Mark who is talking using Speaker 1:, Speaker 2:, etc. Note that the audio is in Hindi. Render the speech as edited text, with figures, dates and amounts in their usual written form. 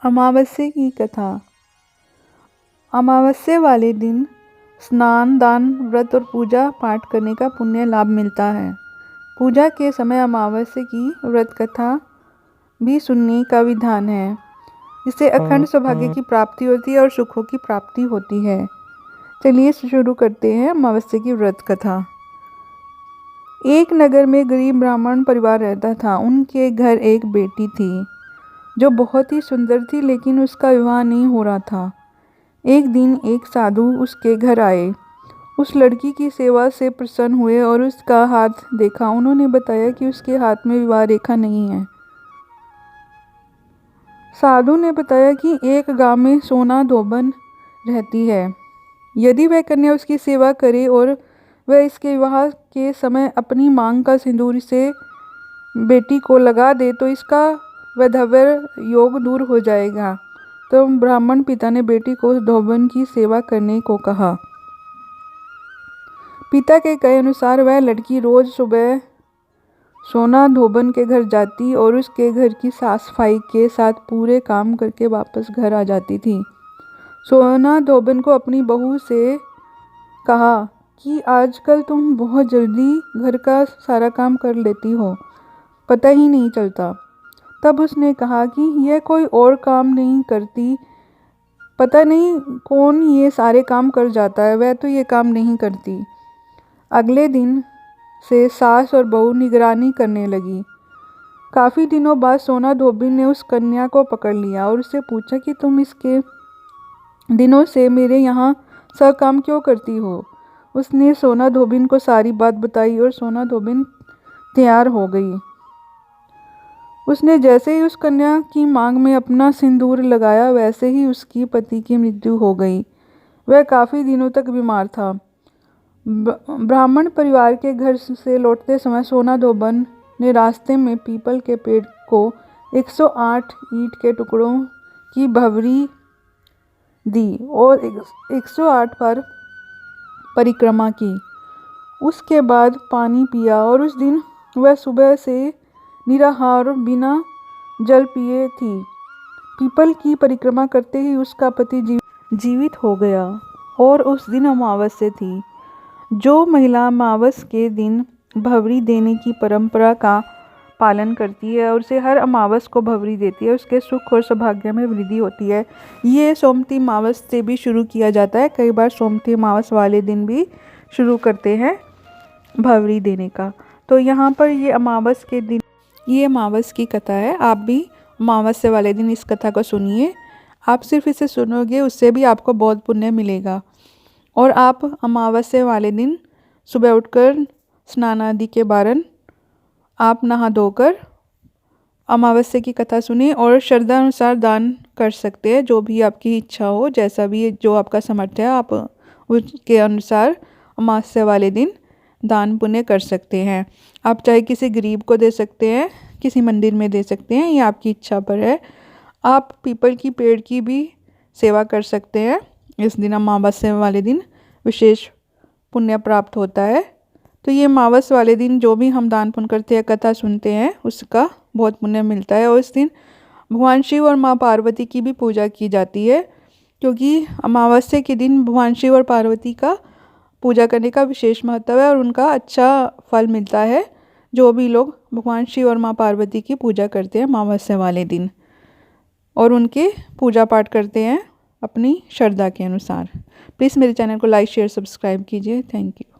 Speaker 1: अमावस्या की कथा। अमावस्या वाले दिन स्नान, दान, व्रत और पूजा पाठ करने का पुण्य लाभ मिलता है। पूजा के समय अमावस्या की व्रत कथा भी सुनने का विधान है। इससे अखंड सौभाग्य की प्राप्ति होती है और सुखों की प्राप्ति होती है। चलिए शुरू करते हैं अमावस्या की व्रत कथा। एक नगर में गरीब ब्राह्मण परिवार रहता था। उनके घर एक बेटी थी जो बहुत ही सुंदर थी, लेकिन उसका विवाह नहीं हो रहा था। एक दिन एक साधु उसके घर आए। उस लड़की की सेवा से प्रसन्न हुए और उसका हाथ देखा। उन्होंने बताया कि उसके हाथ में विवाह रेखा नहीं है। साधु ने बताया कि एक गांव में सोना धोबन रहती है। यदि वह कन्या उसकी सेवा करे और वह इसके विवाह के समय अपनी मांग का सिंदूर से बेटी को लगा दे तो इसका वैधव्य योग दूर हो जाएगा। तो ब्राह्मण पिता ने बेटी को उस धोबन की सेवा करने को कहा। पिता के कहे अनुसार वह लड़की रोज सुबह सोना धोबन के घर जाती और उसके घर की साफ सफाई के साथ पूरे काम करके वापस घर आ जाती थी। सोना धोबन को अपनी बहू से कहा कि आजकल तुम बहुत जल्दी घर का सारा काम कर लेती हो, पता ही नहीं चलता। तब उसने कहा कि यह कोई और काम नहीं करती, पता नहीं कौन ये सारे काम कर जाता है, वह तो ये काम नहीं करती। अगले दिन से सास और बहू निगरानी करने लगी। काफ़ी दिनों बाद सोना धोबी ने उस कन्या को पकड़ लिया और उससे पूछा कि तुम इसके दिनों से मेरे यहाँ सब काम क्यों करती हो। उसने सोना धोबिन को सारी बात बताई और सोना धोबिन तैयार हो गई। उसने जैसे ही उस कन्या की मांग में अपना सिंदूर लगाया, वैसे ही उसकी पति की मृत्यु हो गई। वह काफ़ी दिनों तक बीमार था। ब्राह्मण परिवार के घर से लौटते समय सोना धोबन ने रास्ते में पीपल के पेड़ को 108 ईंट के टुकड़ों की भंवरी दी और 108 बार परिक्रमा की। उसके बाद पानी पिया और उस दिन वह सुबह से निराहार बिना जल पिए थी। पीपल की परिक्रमा करते ही उसका पति जीवित हो गया और उस दिन अमावस्या थी। जो महिला अमावस के दिन भंवरी देने की परंपरा का पालन करती है और उसे हर अमावस को भंवरी देती है, उसके सुख और सौभाग्य में वृद्धि होती है। ये सोमवती अमावस से भी शुरू किया जाता है। कई बार सोमवती अमावस वाले दिन भी शुरू करते हैं भंवरी देने का। तो यहाँ पर ये अमावस के दिन ये अमावस की कथा है। आप भी अमावस्या वाले दिन इस कथा को सुनिए। आप सिर्फ इसे सुनोगे, उससे भी आपको बहुत पुण्य मिलेगा। और आप अमावस्या वाले दिन सुबह उठकर स्नान आदि के बारन आप नहा धोकर अमावस्या की कथा सुनिए और श्रद्धा अनुसार दान कर सकते हैं। जो भी आपकी इच्छा हो, जैसा भी जो आपका सामर्थ्य है, आप उसके अनुसार अमावस्या वाले दिन दान पुण्य कर सकते हैं। आप चाहे किसी गरीब को दे सकते हैं, किसी मंदिर में दे सकते हैं, ये आपकी इच्छा पर है। आप पीपल की पेड़ की भी सेवा कर सकते हैं। इस दिन अमावस्या वाले दिन विशेष पुण्य प्राप्त होता है। तो ये अमावस वाले दिन जो भी हम दान पुण्य करते हैं, कथा सुनते हैं, उसका बहुत पुण्य मिलता है। और इस दिन भगवान शिव और माँ पार्वती की भी पूजा की जाती है, क्योंकि अमावस्या के दिन भगवान शिव और पार्वती का पूजा करने का विशेष महत्व है और उनका अच्छा फल मिलता है। जो भी लोग भगवान शिव और माँ पार्वती की पूजा करते हैं अमावस्या वाले दिन और उनके पूजा पाठ करते हैं अपनी श्रद्धा के अनुसार। प्लीज़ मेरे चैनल को लाइक, शेयर, सब्सक्राइब कीजिए। Thank you.